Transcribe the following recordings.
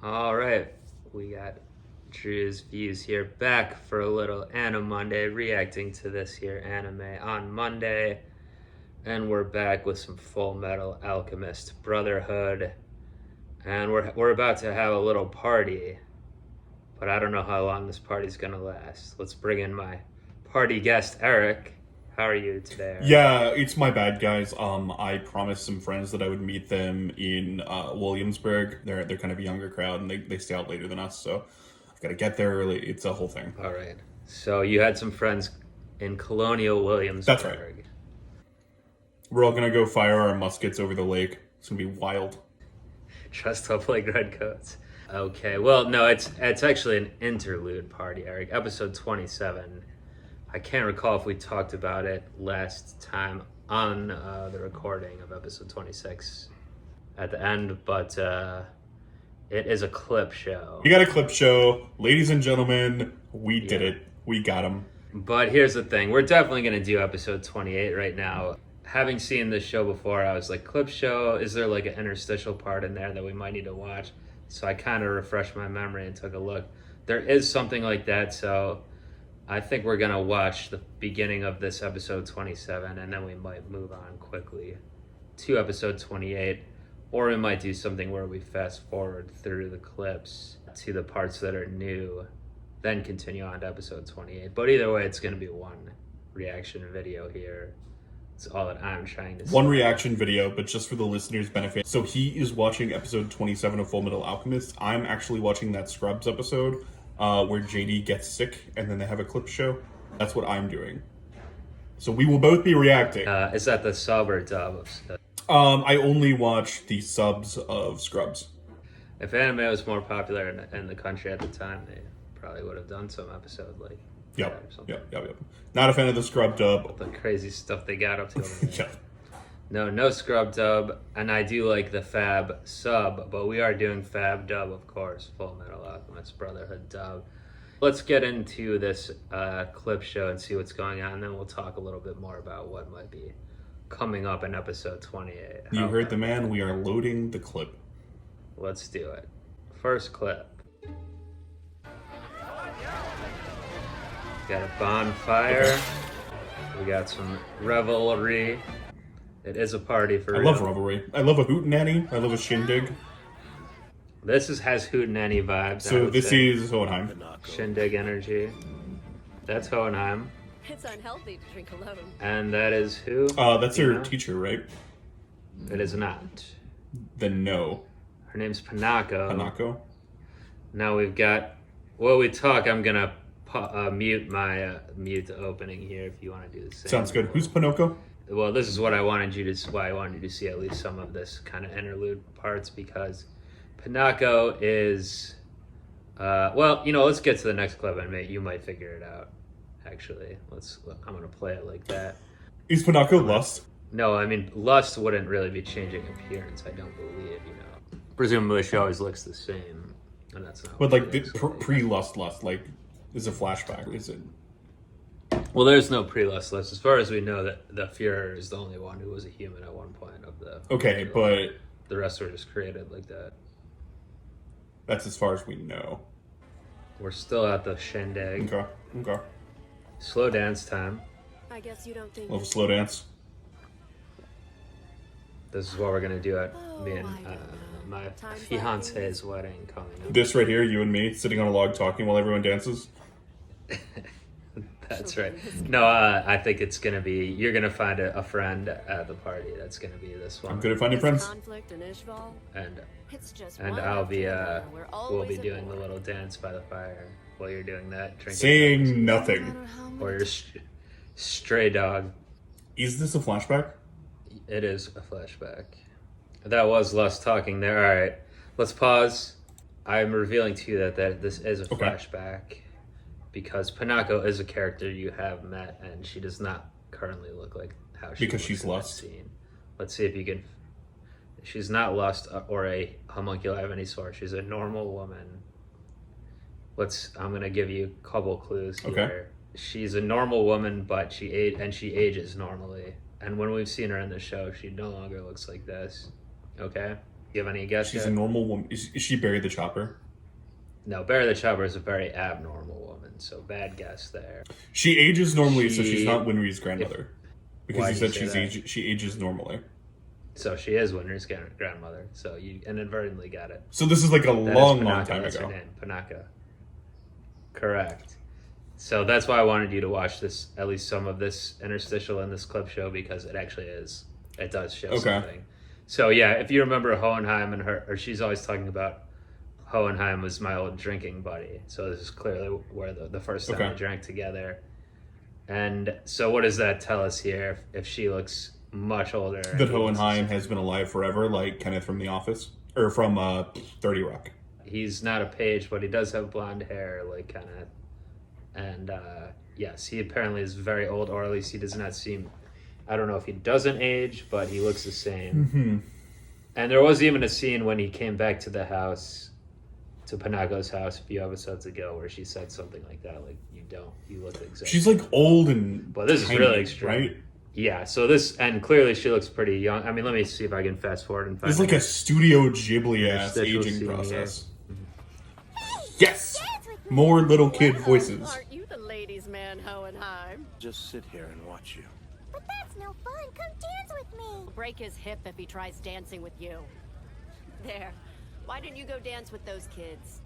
All right, we got Drewz Viewz here, back for a little Anime Monday, reacting to this here anime on Monday, and we're back with some Fullmetal Alchemist Brotherhood, and we're about to have a little party, but I don't know how long this party's gonna last. Let's bring in my party guest, Eric. How are you today, Eric? Yeah, it's my bad, guys. I promised some friends that I would meet them in Williamsburg. They're kind of a younger crowd, and they stay out later than us, so I've got to get there early. It's a whole thing. All right. So you had some friends in Colonial Williamsburg. That's right. We're all gonna go fire our muskets over the lake. It's gonna be wild. Dressed up like redcoats. Okay, well, no, it's actually an interlude party, Eric. Episode 27. I can't recall if we talked about it last time on the recording of episode 26 at the end, but it is a clip show. We got a clip show. Ladies and gentlemen, we did it. We got them. But here's the thing. We're definitely going to do episode 28 right now. Having seen this show before, I was like, clip show, is there like an interstitial part in there that we might need to watch? So I kind of refreshed my memory and took a look. There is something like that, so I think we're going to watch the beginning of this episode 27, and then we might move on quickly to episode 28, or we might do something where we fast forward through the clips to the parts that are new, then continue on to episode 28. But either way, it's going to be one reaction video here. It's all that I'm trying to say. One reaction video, but just for the listeners' benefit. So he is watching episode 27 of Fullmetal Alchemist. I'm actually watching that Scrubs episode where JD gets sick and then they have a clip show. That's what I'm doing. So we will both be reacting. Is that the sub or dub of stuff? I only watch the subs of Scrubs. If anime was more popular in the country at the time, they probably would have done some episode like that or something. Yep. Not a fan of the Scrub dub. The crazy stuff they got up to over there. Yeah. No Scrub dub, and I do like the Fab sub, but we are doing Fab dub, of course. Fullmetal Alchemist Brotherhood dub. Let's get into this clip show and see what's going on, and then we'll talk a little bit more about what might be coming up in episode 28. You heard the man. We are loading the clip. Let's do it. First clip. Got a bonfire. Okay. We got some revelry. It is a party for real. I love revelry. I love a hootenanny. I love a shindig. This has hootenanny vibes. So this is Hohenheim. Shindig energy. That's Hohenheim. It's unhealthy to drink alone. And that is who? That's her teacher, right? It is not. Then no. Her name's Panako. Hanako? Now we've got... While we talk, I'm gonna mute my mute opening here if you want to do the same. Sounds good. Who's Pinocchio? Well, this is what I wanted you to... Why I wanted you to see at least some of this kind of interlude parts, because Panako is... well, you know, let's get to the next clip and you might figure it out. Actually, I'm gonna play it like that. Is Pinocchio lust? No, I mean, lust wouldn't really be changing appearance, I don't believe, you know. Presumably she always looks the same, and that's not But what like she the looks pre-lust, like, is a flashback? Is it? Well, there's no pre-lust list. As far as we know, that the Führer is the only one who was a human at one point of the... Okay, but the rest were just created like that. that's as far as we know. We're still at the shindig. Okay. Slow dance time. I guess you don't think. Love a slow dance. This is what we're gonna do at me and my Time's fiance's wedding coming up. This right here, you and me, sitting on a log talking while everyone dances. That's right. No, I think it's gonna be, you're gonna find a friend at the party. That's gonna be this one. I'm good at finding friends. Conflict in Ishval. It's just And one I'll be after another. We're we'll always be at doing the war. little dance by the fire while you're doing that. Drinking Saying nothing. No matter how much- or your stray dog. Is this a flashback? It is a flashback. That was less talking there. All right, let's pause. I'm revealing to you that this is a flashback because Panako is a character you have met, and she does not currently look like how she Because looks she's in that lust. scene. Let's see if you can. She's not lust or a homunculi of any sort. She's a normal woman. I'm gonna give you a couple clues here. Okay. She's a normal woman, but she ages normally. And when we've seen her in the show, she no longer looks like this. Okay? you have any guess She's yet? a normal woman. Is she Barry the Chopper? No, Barry the Chopper is a very abnormal woman, so bad guess there. She ages normally, so she's not Winry's grandmother. Because Why you do said you say she ages normally. So she is Winter's grandmother, so you inadvertently got it. So this is like a That is long Panaka, time that's ago. her name, Panaka. Correct. So that's why I wanted you to watch this, at least some of this interstitial in this clip show, because it actually is. It does show something. So yeah, if you remember Hohenheim and her, or she's always talking about Hohenheim was my old drinking buddy. So this is clearly where the first time they drank together. And so what does that tell us here? If she looks much older. That Hohenheim has been alive forever, like Kenneth from The Office. Or from 30 Rock. He's not a page, but he does have blonde hair, like Kenneth. And yes, he apparently is very old, or at least he does not seem... I don't know if he doesn't age, but he looks the same. Mm-hmm. And there was even a scene when he came back to the house, to Panago's house a few episodes ago, where she said something like that, like, you look exactly... She's like old and But this tiny, is really extreme. Right? Yeah, so this, and clearly she looks pretty young. I mean, let me see if I can fast forward and find It's like a Studio Ghibli-ass Interstitial aging scene process. Hey, Yes! dance with me. More little kid Well, voices. Aren't you the ladies' man, Hohenheim? Just sit here and watch you. But that's no fun. Come dance with me. Break his hip if he tries dancing with you. There. Why didn't you go dance with those kids?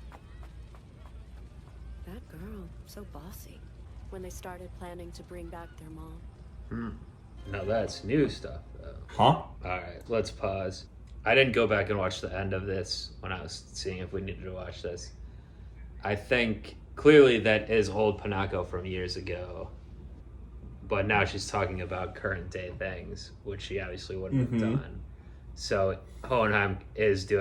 That girl, so bossy. When they started planning to bring back their mom. Now that's new stuff, though. Huh? Alright, let's pause. I didn't go back and watch the end of this when I was seeing if we needed to watch this. I think clearly that is old Panako from years ago. But now she's talking about current day things, which she obviously wouldn't have done. So Hohenheim is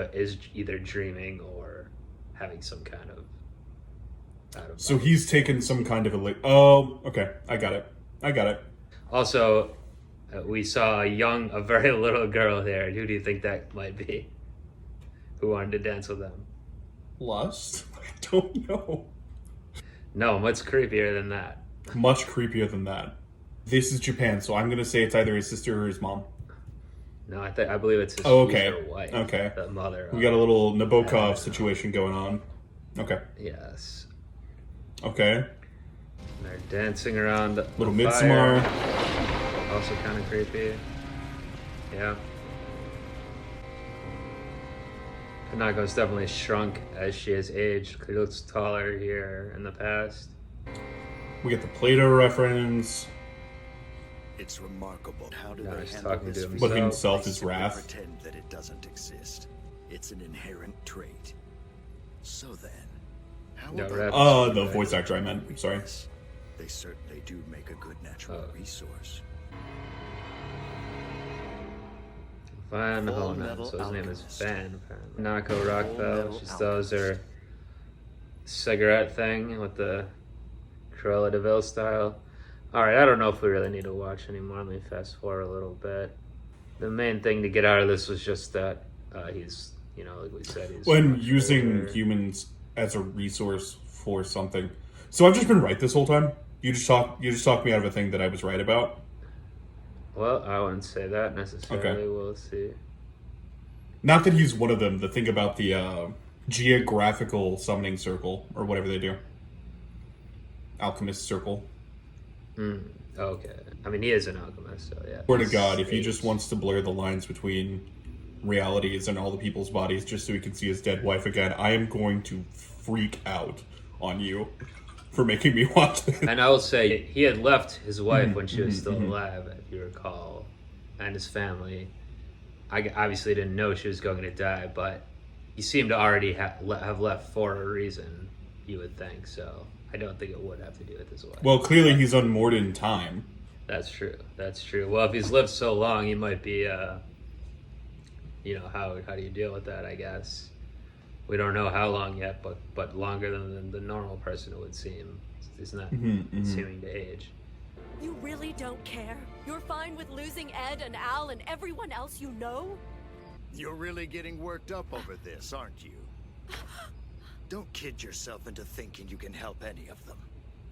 either dreaming or having some kind of So he's taken some kind of a... Oh, okay. I got it. Also, we saw a very little girl there. Who do you think that might be? Who wanted to dance with them? Lust? I don't know. No, what's creepier than that? Much creepier than that. This is Japan, so I'm gonna say it's either his sister or his mom. No, I believe it's his future wife. Okay. The mother. We got a little Nabokov situation going on. Okay. Yes. Okay. And they're dancing around the Little fire. Midsommar. Also kind of creepy. Yeah. Panako's definitely shrunk as she has aged. She looks taller here in the past. We get the Plato reference. It's remarkable. How do Now they he's handle talking to this? himself. But himself They is simply wrath. pretend that it doesn't exist. It's an inherent trait. So then, how No, about Wrath. The voice actor I meant. I'm sorry. They certainly do make a good natural resource. Van Fullmetal Hohenheim, so his name is Alchemist. Van. apparently. Nako Rockbell, Fullmetal she still has her cigarette thing with the Cruella de Vil style. Alright, I don't know if we really need to watch anymore. Let me fast forward a little bit. The main thing to get out of this was just that he's, like we said, he's When much using older. humans as a resource for something. So I've just been right this whole time. You just talked me out of a thing that I was right about. Well, I wouldn't say that necessarily. Okay. We'll see. Not that he's one of them. The thing about the geographical summoning circle or whatever they do. Alchemist circle. Okay. I mean, he is an alchemist, so yeah. Swear to God, if he just wants to blur the lines between realities and all the people's bodies just so he can see his dead wife again, I am going to freak out on you for making me watch this. And I will say, he had left his wife when she was still alive, if you recall, and his family. I obviously didn't know she was going to die, but he seemed to already have left for a reason, you would think, so I don't think it would have to do with his wife. Well, clearly he's unmoored in time. That's true. Well, if he's lived so long, he might be, how do you deal with that, I guess? We don't know how long yet, but longer than the normal person it would seem. He's not seeming to age. You really don't care? You're fine with losing Ed and Al and everyone else you know? You're really getting worked up over this, aren't you? Don't kid yourself into thinking you can help any of them.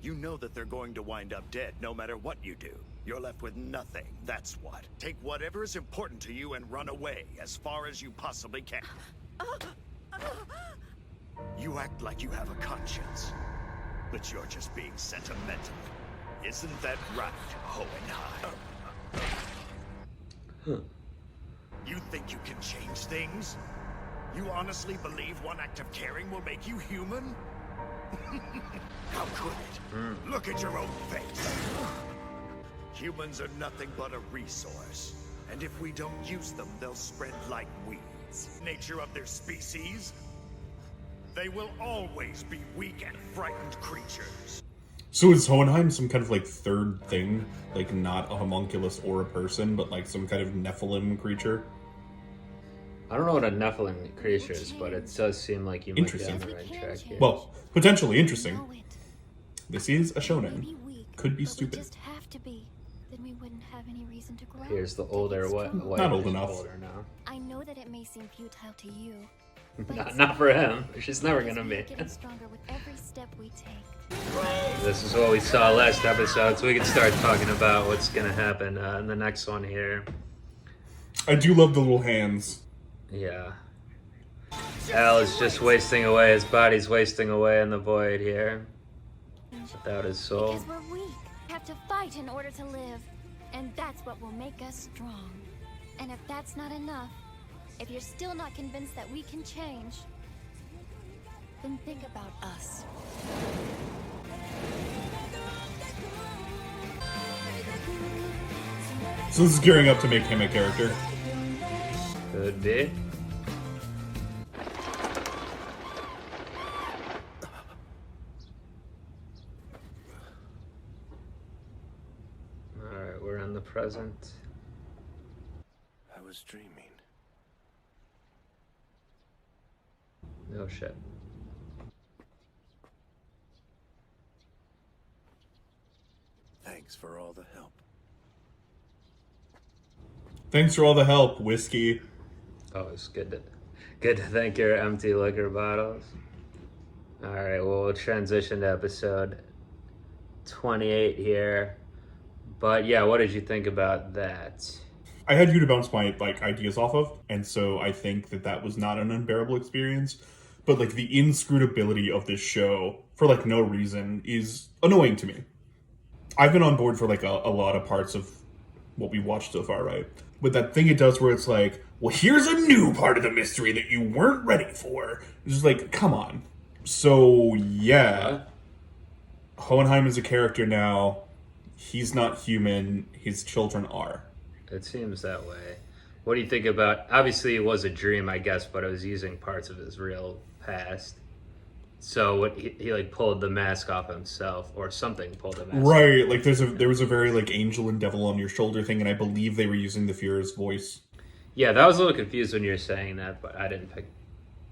You know that they're going to wind up dead no matter what you do. You're left with nothing, that's what. Take whatever is important to you and run away as far as you possibly can. You act like you have a conscience, but you're just being sentimental. Isn't that right, Hohenheim? You think you can change things? You honestly believe one act of caring will make you human? How could it? Look at your own face. Humans are nothing but a resource. And if we don't use them, they'll spread like weeds. Nature of their species? They will always be weak and frightened creatures. So is Hohenheim some kind of like third thing? Like not a homunculus or a person, but like some kind of Nephilim creature? I don't know what a Nephilim creature is, but it does seem like you might be Interesting. on the right track here. Well, potentially interesting. Know it. This is a shonen. Maybe weak, Could be but we stupid. just have to be. Then we wouldn't have any reason to grow. Here's the to older get what? stronger. Not old enough. Older now. I know that it may seem futile to you, but Not, it's not for him. She's never because gonna we're be. getting stronger with every step we take. This is what we saw last episode, so we can start talking about what's gonna happen in the next one here. I do love the little hands. Yeah. Al is just wasting away. His body's wasting away in the void here. Without his soul. Because we're weak, have to fight in order to live, and that's what will make us strong. And if that's not enough, if you're still not convinced that we can change, then think about us. So this is gearing up to make him a character. Could be. Alright, we're in the present. I was dreaming. No shit. Thanks for all the help. Thanks for all the help, whiskey. Oh, it's good to thank your empty liquor bottles. Alright, well, we'll transition to episode 28 here. But yeah, what did you think about that? I had you to bounce my like ideas off of, and so I think that that was not an unbearable experience. But like the inscrutability of this show for like no reason is annoying to me. I've been on board for like a lot of parts of what we watched so far, right? But that thing it does where it's like, well, here's a new part of the mystery that you weren't ready for. It's just like, come on. So yeah, Hohenheim is a character now. He's not human. His children are. It seems that way. What do you think about, obviously it was a dream, I guess, but it was using parts of his real past. So what he like pulled the mask off himself, or something pulled the mask Right, like there was a very like angel and devil on your shoulder thing, and I believe they were using the Fuhrer's voice. Yeah, that was a little confused when you were saying that, but I didn't pick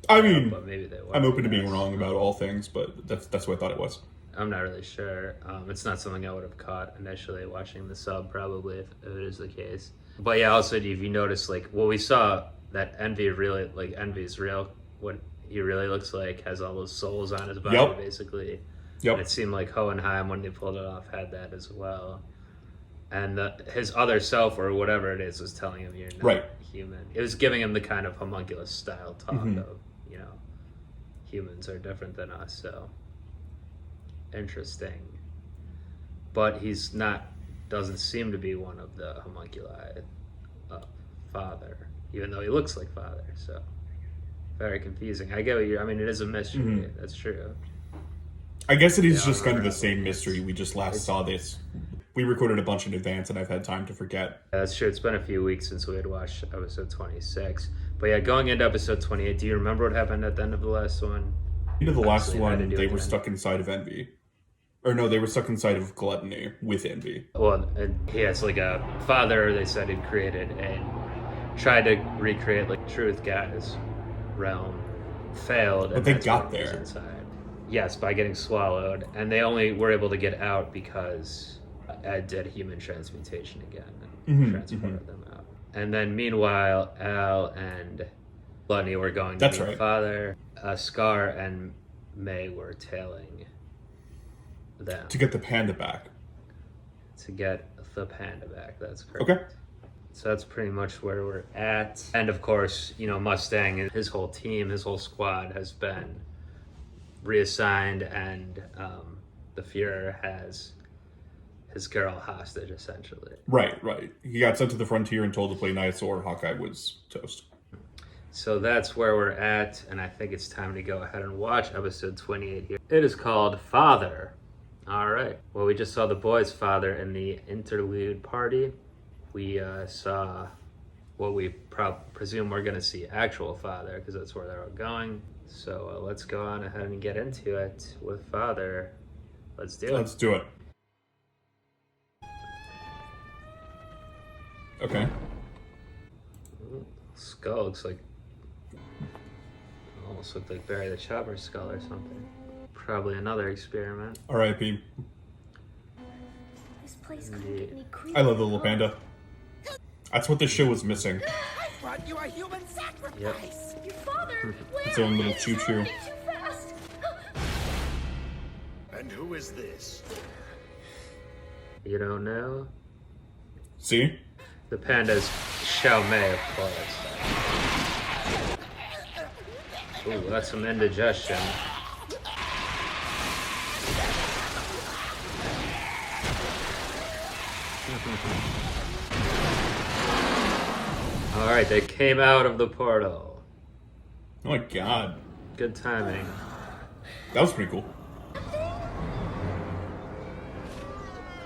I it mean, up, but maybe they were. I'm open to being Yes. wrong about all things, but that's what I thought it was. I'm not really sure. It's not something I would have caught initially watching the sub, probably, if it is the case. But yeah, also, if you notice, like, well, we saw that Envy's real, what he really looks like, has all those souls on his body, Yep. basically. Yep. And it seemed like Hohenheim, when they pulled it off, had that as well. And his other self, or whatever it is, was telling him you're not Right. human. It was giving him the kind of homunculus style talk Mhm. of, humans are different than us, so interesting. But he's not, doesn't seem to be one of the homunculi father, even though he looks like father, so very confusing. I get what I mean, it is a mystery, Mhm. that's true. I guess it is Yeah, just kind of the right. same mystery. We just last saw this. We recorded a bunch in advance, and I've had time to forget. Yeah, that's true. It's been a few weeks since we had watched episode 26. But yeah, going into episode 28, do you remember what happened at the end of the last one? Into the last Obviously, it had to one, do they with were Envy. stuck inside of Envy. Or no, they were stuck inside of Gluttony with Envy. Well, and he has like a father they said he'd created and tried to recreate like Truth Guy's realm. Failed. But and they that's got what was there. inside. Yes, by getting swallowed. And they only were able to get out because Ed did human transmutation again and Mhm, transported them out. And then meanwhile, Al and Gluttony were going to That's meet right. father. Scar and May were tailing them To get the panda back. to get the panda back. That's correct. Okay. So that's pretty much where we're at. And of course, you know, Mustang and his whole team, his whole squad has been reassigned, and the Fuhrer has his girl hostage, essentially. Right. He got sent to the frontier and told to play nice, or Hawkeye was toast. So that's where we're at, and I think it's time to go ahead and watch episode 28 here. It is called Father. All right. Well, we just saw the boys' father in the interlude party. We saw what we presume we're going to see actual father, because that's where they're all going. So let's go on ahead and get into it with father. Let's do it. Let's do it. Okay. Skull looks like, almost looked like Barry the Chopper's skull or something. Probably another experiment. R.I.P. This place couldn't get any creepier. I love the little panda. That's what this show was missing. I brought you a human sacrifice. Yep. Your father! Where? Its own little It's choo-choo. running too fast. And who is this? You don't know? See? The panda's Xiao Mei, of course. Ooh, that's some indigestion. Alright, they came out of the portal. Oh my god. Good timing. That was pretty cool.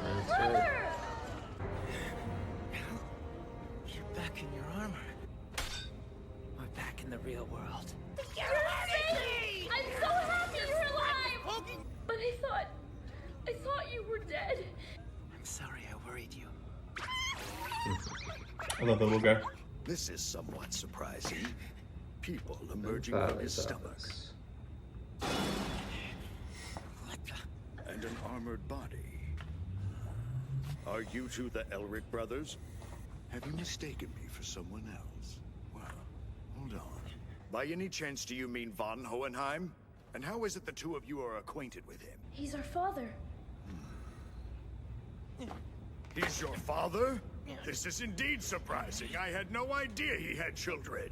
That's right. You're back in your armor. We're back in the real world. You're saved! I'm so happy you're alive! But I thought you were dead. I'm sorry I worried you. I love that little guy. This is somewhat surprising. People emerging from his Father's stomach office. What the? and an armored body. Are you two the Elric brothers? Have you mistaken me for someone else? Well, hold on. By any chance do you mean von Hohenheim? And how is it the two of you are acquainted with him? He's our father. He's your father? This is indeed surprising. I had no idea he had children.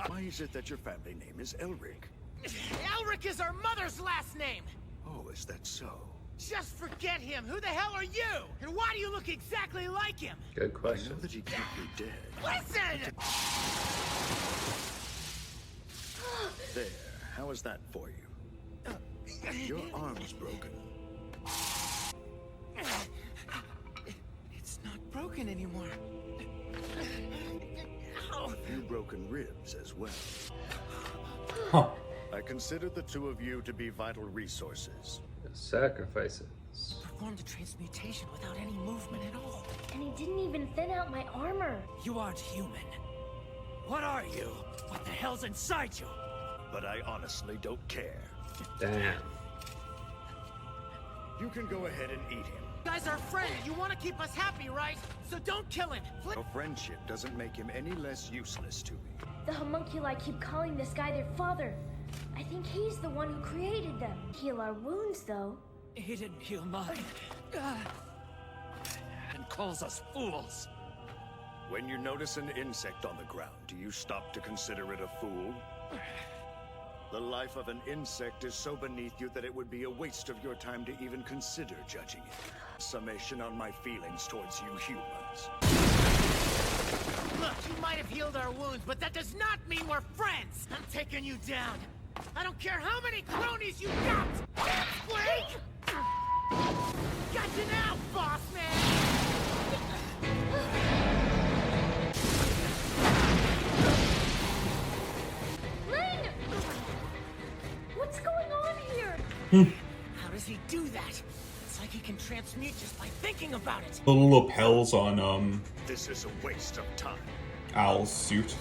Why is it that your family name is Elric? Elric is our mother's last name. Oh, is that so? Just forget him. Who the hell are you? And why do you look exactly like him? Good I know question. that he can't be dead. Listen! There. How is that for you? Your arm's broken. It's not broken anymore. Ow. A few broken ribs as well. Huh. I consider the two of you to be vital resources. Sacrifices. Performed a transmutation without any movement at all. And he didn't even thin out my armor. You aren't human. What are you? What the hell's inside you? But I honestly don't care. Damn. You can go ahead and eat him. You guys are friends. You want to keep us happy, right? So don't kill him. A friendship doesn't make him any less useless to me. The homunculi keep calling this guy their father. I think he's the one who created them. Heal our wounds, though. He didn't heal mine. And calls us fools. When you notice an insect on the ground, do you stop to consider it a fool? The life of an insect is so beneath you that it would be a waste of your time to even consider judging it. Summation on my feelings towards you humans. Look, you might have healed our wounds, but that does not mean we're friends. I'm taking you down. I don't care how many cronies you got. Blake! Got you now, boss man! Ling! What's going on here? How does he do that? It's like he can transmute just by thinking about it. The little lapels on This is a waste of time. Al's suit.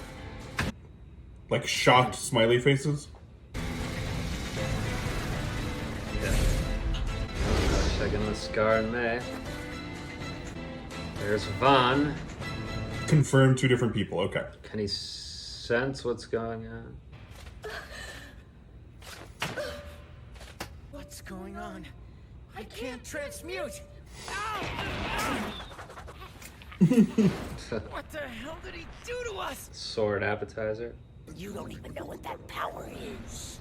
Like shocked smiley faces. Checking the Scar and May. There's Vaughn. Confirmed 2 different people. Okay. Can he sense what's going on? What's going on? I can't transmute. Ow! What the hell did he do to us? Sword appetizer. You don't even know what that power is.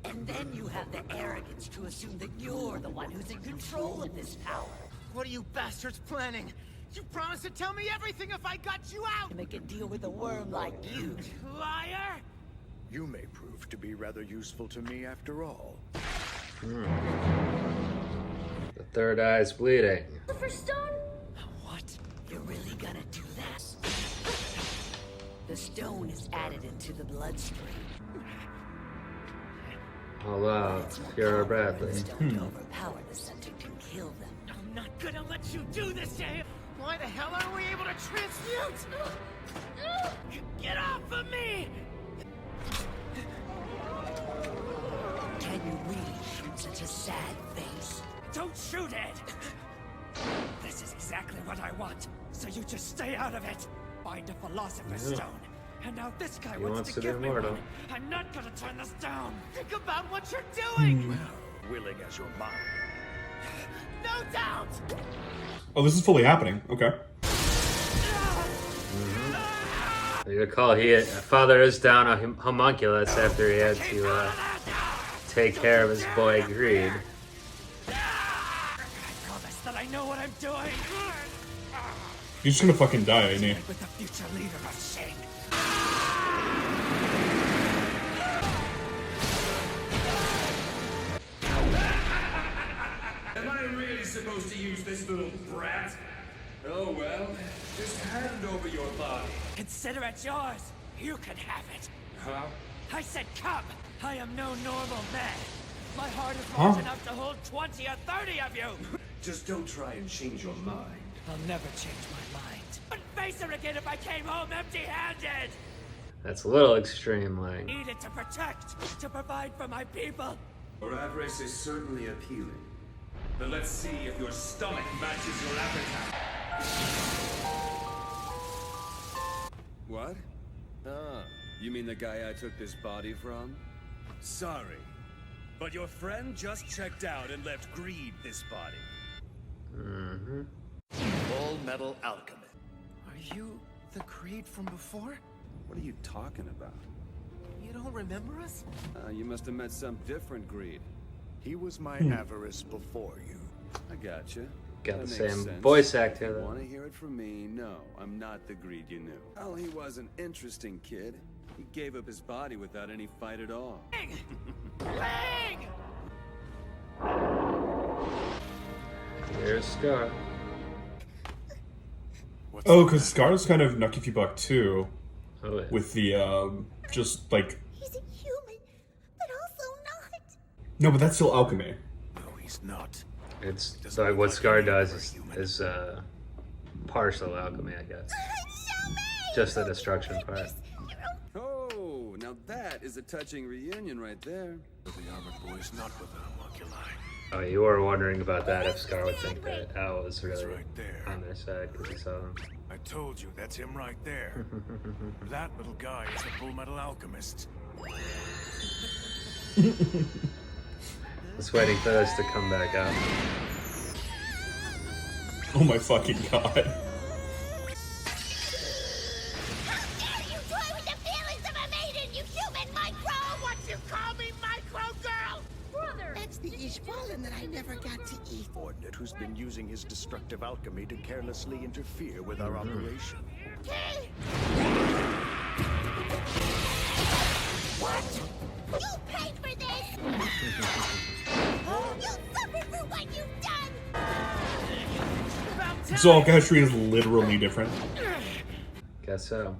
And then you have the arrogance to assume that you're the one who's in control of this power. What are you bastards planning? You promised to tell me everything if I got you out! To make a deal with a worm like you. Liar! You may prove to be rather useful to me after all. The third eye's bleeding. For stone? What? You're really gonna do that? The stone is added into the bloodstream. Hello, Pure Bradley. The stone to overpower the subject and kill them. I'm not gonna let you do this to him! Why the hell aren't we able to transmute? Get off of me! Can you really shoot such a sad face? Don't shoot it! This is exactly what I want, so you just stay out of it. Find a Philosopher's Stone. And now this guy wants to be give me immortal. one. I'm not gonna turn this down. Think about what you're doing! Willing as your mind. No doubt! Oh, this is fully happening. Okay. You recall father is down a homunculus after he had to take care of his boy Greed. I promise that I know what I'm doing. He's just gonna fucking die, ain't he? With the future leader of Shane. Am I really supposed to use this little brat? Oh well, just hand over your body. Consider it yours. You can have it. Huh? I said come. I am no normal man. My heart is Huh? large enough to hold 20 or 30 of you. Just don't try and change your mind. I'll never change my mind. But face her again if I came home empty-handed. That's a little extreme, like. Needed to protect, to provide for my people. Your avarice is certainly appealing. But let's see if your stomach matches your appetite. What? Ah, you mean the guy I took this body from? Sorry, but your friend just checked out and left Greed this body. Fullmetal Alchemist. Are you the Creed from before? What are you talking about? You don't remember us? You must have met some different Greed. He was my avarice before you. I gotcha. Got That the makes same sense. voice actor, You though. want to hear it from me? No, I'm not the Greed you knew. Well, he was an interesting kid. He gave up his body without any fight at all. Bang! Here's Scar. Oh, because Scar's kind of Nucky Buck too, Oh, yeah. with the just like He's a human, but also not. no, but that's still alchemy. No, he's not. It's like what Scar does is partial alchemy, I guess. Just the destruction part. Oh, now that is a touching reunion right there. The armored boy's not with the homunculi. Oh, you were wondering about that if Scar would think that Al was That's really right there. on their side because he saw them. I told you, that's him right there. That little guy is the Fullmetal Alchemist. Just waiting for this to come back out. Oh my fucking god. How dare you toy with the feelings of a maiden, you human micro! What you call me, micro girl? Brother! That's the Ishbalin that I never got to eat. Ordinate who's been using his destructive alchemy to carelessly interfere with our operation. What? You paid for this! You'll suffer for what you've done! About time. Zolgashri is literally different. Guess so.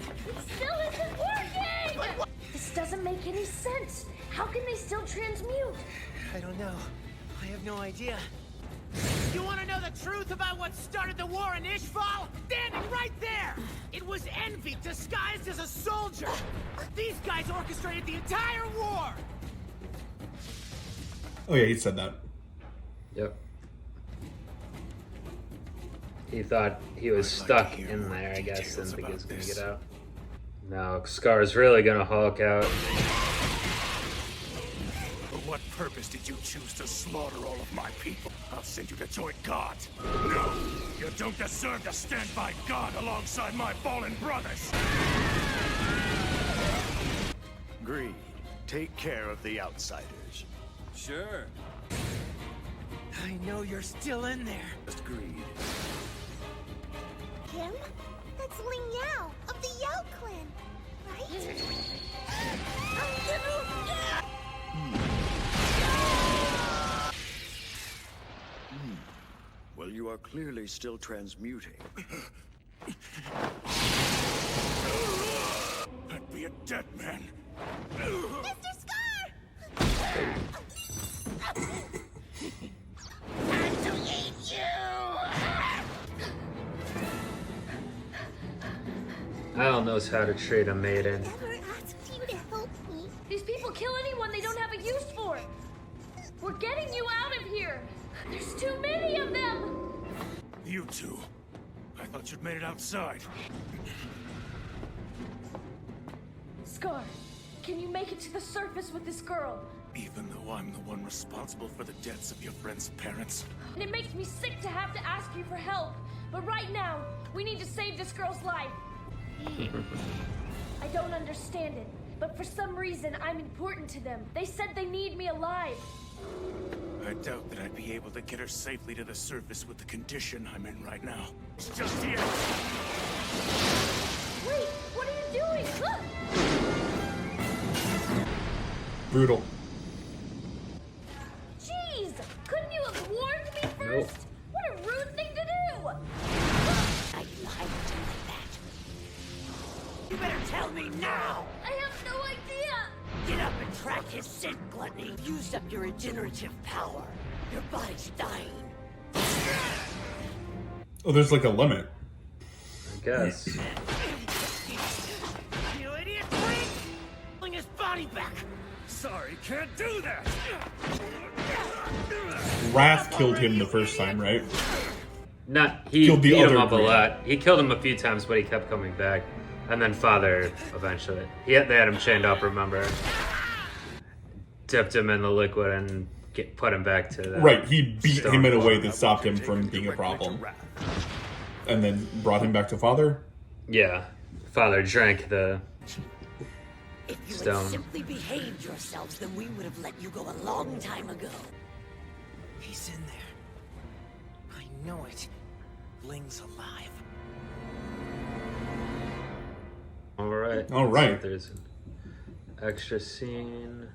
It still isn't working! This doesn't make any sense. How can they still transmute? I don't know. I have no idea. You want to know the truth about what started the war in Ishval? Standing right there! It was envy disguised as a soldier! These guys orchestrated the entire war! Oh yeah, he said that. Yep. He thought he was stuck in there, I guess, didn't think he was gonna get out. Now Scar's really gonna Hulk out. For what purpose did you choose to slaughter all of my people? I'll send you to join God. No, you don't deserve to stand by God alongside my fallen brothers. Greed, take care of the outsiders. Sure. I know you're still in there. Just greed. Him? That's Ling Yao of the Yao clan, right? Well, you are clearly still transmuting. I'd be a dead man. Mr. Scar! I don't know how to treat a maiden. Never asked you to help me. These people kill anyone they don't have a use for. We're getting you out of here. There's too many of them. You two. I thought you'd made it outside. Scar, can you make it to the surface with this girl? Even though I'm the one responsible for the deaths of your friend's parents. And it makes me sick to have to ask you for help. But right now, we need to save this girl's life. I don't understand it, but for some reason, I'm important to them. They said they need me alive. I doubt that I'd be able to get her safely to the surface with the condition I'm in right now. It's just here. Wait, what are you doing? Look! Brutal. Jeez! Couldn't you have warned me first? Nope. What a rude thing to do! I lied to you like that. You better tell me now! I have no idea! Get up and track his scent, Gluttony. You've used up your regenerative power. Your body's dying. Oh, there's like a limit. I guess. You idiot freak! Bring his body back! Sorry, can't do that! Wrath killed him the first time, right? He Killed the beat him other up a Greed. lot. He killed him a few times, but he kept coming back. And then Father, eventually. They had him chained up, remember? Dipped him in the liquid and put him back to the Right, he beat stone. him in a way that stopped him from being a problem. And then brought him back to Father? Yeah. Father drank the If you Stone. had simply behaved yourselves, then we would have let you go a long time ago. He's in there. I know it. Ling's alive. Alright. All right. There's an extra scene.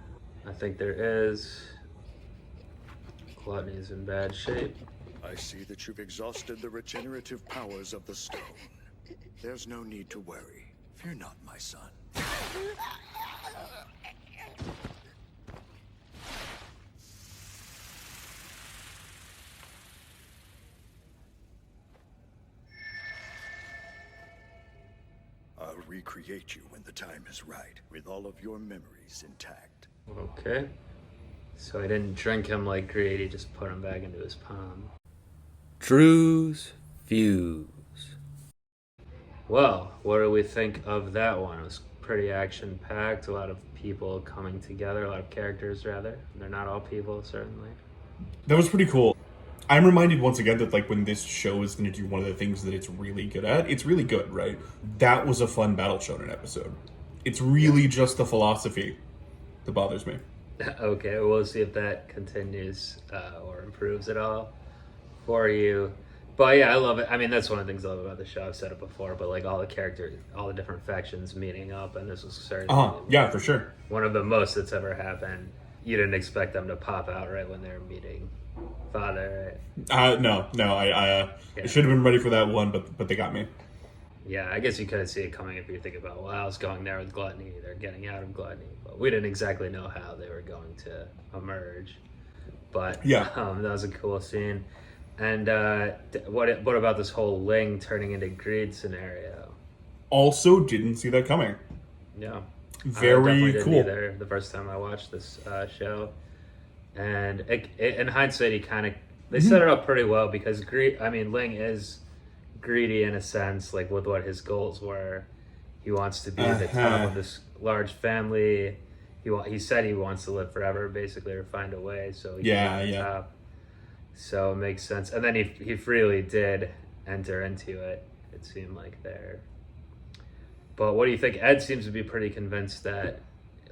I think there is. Gluttony's in bad shape. I see that you've exhausted the regenerative powers of the stone. There's no need to worry. Fear not, my son. I'll recreate you when the time is right, with all of your memories intact. Okay. So I didn't drink him like Greed, he just put him back into his palm. Drewz Viewz. Well, what do we think of that one? It was pretty action-packed, a lot of people coming together, a lot of characters rather. They're not all people, certainly. That was pretty cool. I'm reminded once again that like when this show is going to do one of the things that it's really good at, it's really good, right? That was a fun Battle Shonen episode. It's really just the philosophy that bothers me. Okay, we'll see if that continues or improves at all for you. But yeah, I love it. I mean, that's one of the things I love about the show. I've said it before, but like all the characters, all the different factions meeting up, and this was certainly Yeah, for sure. one of the most that's ever happened. You didn't expect them to pop out right when they were meeting Father, right? No, I should have been ready for that one, but they got me. Yeah, I guess you couldn't see it coming if you think about, well, I was going there with Gluttony, they're getting out of Gluttony. But we didn't exactly know how they were going to emerge. But Yeah. That was a cool scene. And what about this whole Ling turning into Greed scenario? Also, didn't see that coming. Yeah. I Very definitely didn't cool. either the first time I watched this show. And in hindsight, they set it up pretty well because Ling is greedy in a sense, like with what his goals were. He wants to be the top of this large family. he said he wants to live forever, basically, or find a way. So he top. So it makes sense. And then he freely did enter into it. It seemed like there. But what do you think? Ed seems to be pretty convinced that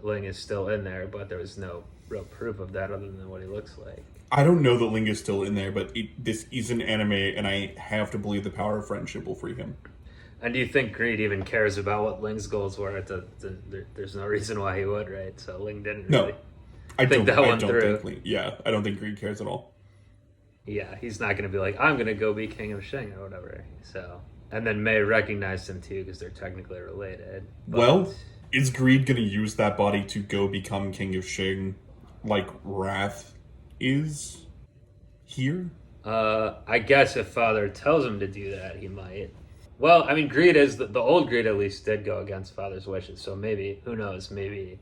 Ling is still in there, but there was no real proof of that other than what he looks like. I don't know that Ling is still in there, but this is an anime, and I have to believe the power of friendship will free him. And do you think Greed even cares about what Ling's goals were? There's no reason why he would, right? So Ling didn't really think that one through. I don't think Greed cares at all. Yeah, he's not going to be like, I'm going to go be King of Shing or whatever. So, and then Mei recognized him too because they're technically related. But... Well, is Greed going to use that body to go become King of Shing, like Wrath is here? I guess if Father tells him to do that, he might. Well, I mean, Greed is the old Greed at least did go against Father's wishes, so maybe, who knows, maybe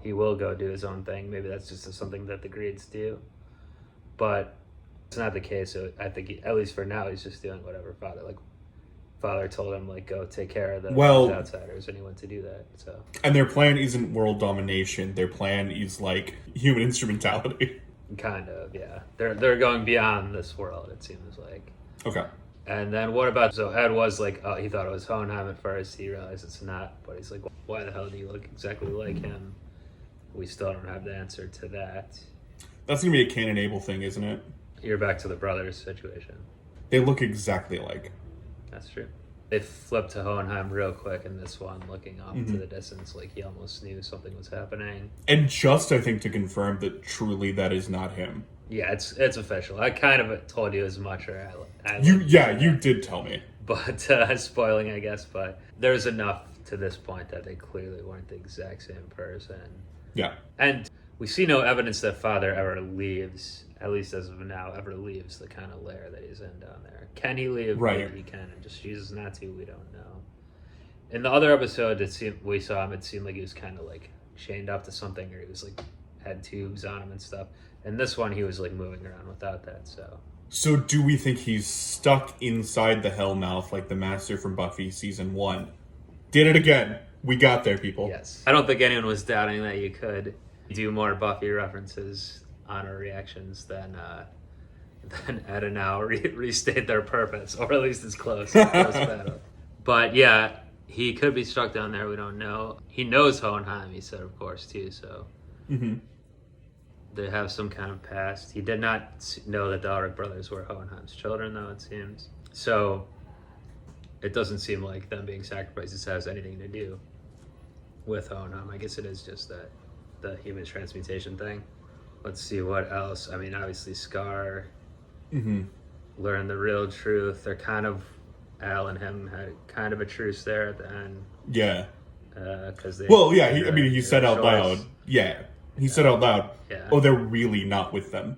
he will go do his own thing. Maybe that's just something that the Greeds do. But it's not the case, so I think, at least for now, he's just doing whatever Father told him, go take care of the outsiders, and he went to do that, so. And their plan isn't world domination, their plan is, human instrumentality. Kind of, yeah. They're going beyond this world, it seems like. Okay. And then what about, so Ed was he thought it was Hohenheim at first, he realized it's not, but he's like, why the hell do you look exactly like him? We still don't have the answer to that. That's going to be a Canon Abel thing, isn't it? You're back to the brothers situation. They look exactly alike. That's true. They flipped to Hohenheim real quick in this one, looking off into the distance like he almost knew something was happening. And just, I think, to confirm that truly that is not him. Yeah, it's official. I kind of told you as much, or you did tell me. But spoiling, I guess. But there's enough to this point that they clearly weren't the exact same person. Yeah. And we see no evidence that Father ever leaves, at least as of now, the kind of lair that he's in down there. Can he leave? Right. Maybe he can, and just chooses not to. We don't know. In the other episode, we saw him. It seemed like he was kind of chained up to something, or he was had tubes on him and stuff. And this one, he was moving around without that. So do we think he's stuck inside the Hellmouth like the Master from Buffy season 1? Did it again. We got there, people. Yes. I don't think anyone was doubting that you could do more Buffy references on our reactions than Ed and Al restate their purpose, or at least as close. But yeah, he could be stuck down there. We don't know. He knows Hohenheim, he said, of course, too. So they have some kind of past. He did not know that the Ulrich brothers were Hohenheim's children, though, it seems. So it doesn't seem like them being sacrifices has anything to do with Hohenheim. I guess it is just that the human transmutation thing. Let's see what else. I mean, obviously Scar learned the real truth. They're kind of, Al and him had kind of a truce there at the end. Yeah. Because he said out loud. Yeah. He said out loud, oh, they're really not with them.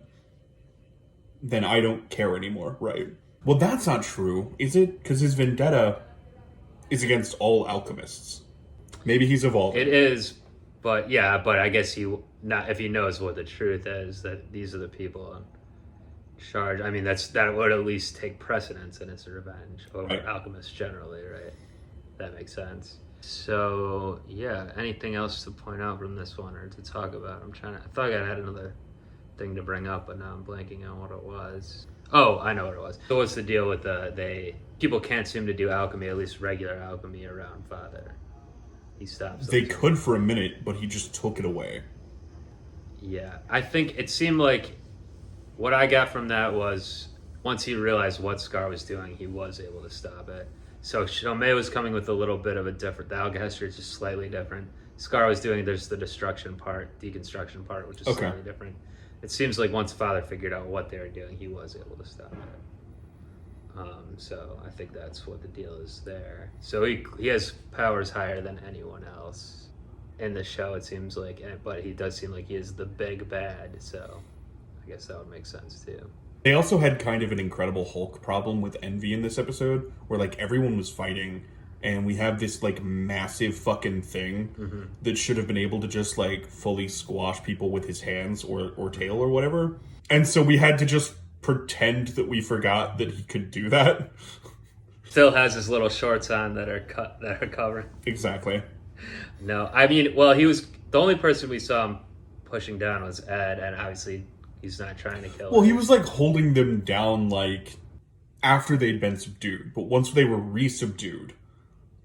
Then I don't care anymore, right? Well, that's not true, is it? Because his vendetta is against all alchemists. Maybe he's evolved. It is, but I guess if he knows what the truth is, that these are the people in charge. I mean, that would at least take precedence in his revenge over alchemists generally, right? That makes sense. So, yeah, anything else to point out from this one or to talk about? I thought I had another thing to bring up, but now I'm blanking on what it was. Oh, I know what it was. So what's the deal with people can't seem to do alchemy, at least regular alchemy, around Father. He stops. They could for a minute, but he just took it away. Yeah, I think it seemed like what I got from that was once he realized what Scar was doing, he was able to stop it. So Mei was coming with a little bit of a different, the Alchester is just slightly different. Scar was doing, there's the deconstruction part, which is slightly different. It seems like once Father figured out what they were doing, he was able to stop it. So I think that's what the deal is there. So he has powers higher than anyone else in the show, it seems like, but he does seem like he is the big bad, so I guess that would make sense too. They also had kind of an Incredible Hulk problem with envy in this episode, where everyone was fighting, and we have this massive fucking thing that should have been able to just fully squash people with his hands or tail or whatever. And so we had to just pretend that we forgot that he could do that. Still has his little shorts on that are covering. Exactly. No, I mean, well, he was The only person we saw him pushing down was Ed, and obviously he's not trying to kill him. Well, he was like holding them down like after they'd been subdued, but once they were re-subdued,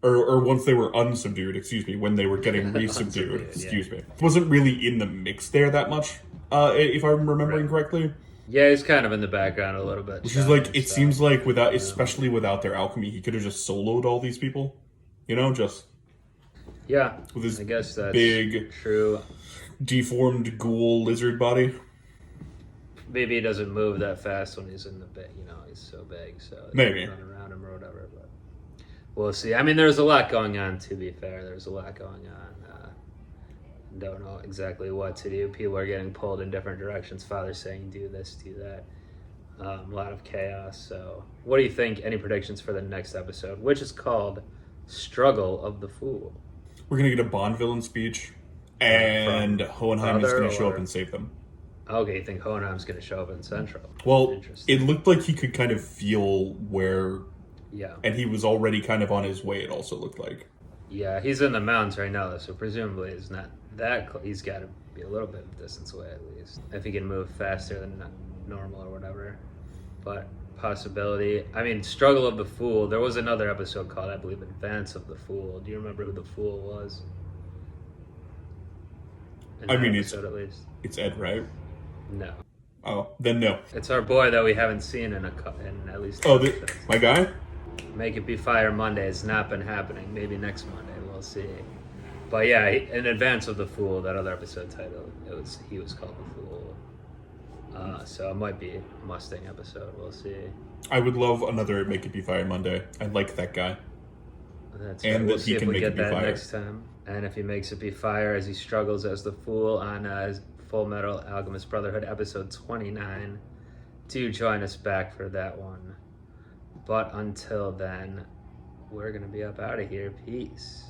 or once they were unsubdued, excuse me, when they were getting re-subdued, excuse me, wasn't really in the mix there that much, if I'm remembering correctly. Yeah, he's kind of in the background a little bit. Which is like, it seems like without, especially without their alchemy, he could have just soloed all these people, you know, just with his I guess that's big, true, deformed ghoul lizard body. Maybe he doesn't move that fast when he's in the bit, you know, he's so big, so maybe run around him or whatever. But we'll see. I mean, there's a lot going on. To be fair, there's a lot going on. Don't know exactly what to do. People are getting pulled in different directions. Father's saying do this, do that. A lot of chaos. So, what do you think? Any predictions for the next episode, which is called "Struggle of the Fool"? We're gonna get a Bond villain speech, and Hohenheim is gonna show up and save them. Okay, you think Hohenheim's gonna show up in Central? Well, it looked like he could kind of feel where, and he was already kind of on his way. It also looked like. Yeah, he's in the mountains right now, so presumably it's not that he's got to be a little bit of distance away at least, if he can move faster than normal or whatever. But possibility. I mean, Struggle of the Fool. There was another episode called, I believe, Advance of the Fool. Do you remember who the Fool was? I mean, at least it's Ed, right? No. Oh, then no. It's our boy that we haven't seen in at least. Oh, my guy. Make It Be Fire Monday. It's not been happening. Maybe next Monday. We'll see. But yeah, in Advance of the Fool, that other episode title, he was called the Fool. So it might be a Mustang episode. We'll see. I would love another Make It Be Fire Monday. I like that guy. That's and right. We'll that see he if can we make get it be that fire next time. And if he makes it be fire as he struggles as the Fool on Fullmetal Alchemist Brotherhood episode 29, do join us back for that one. But until then, we're going to be up out of here. Peace.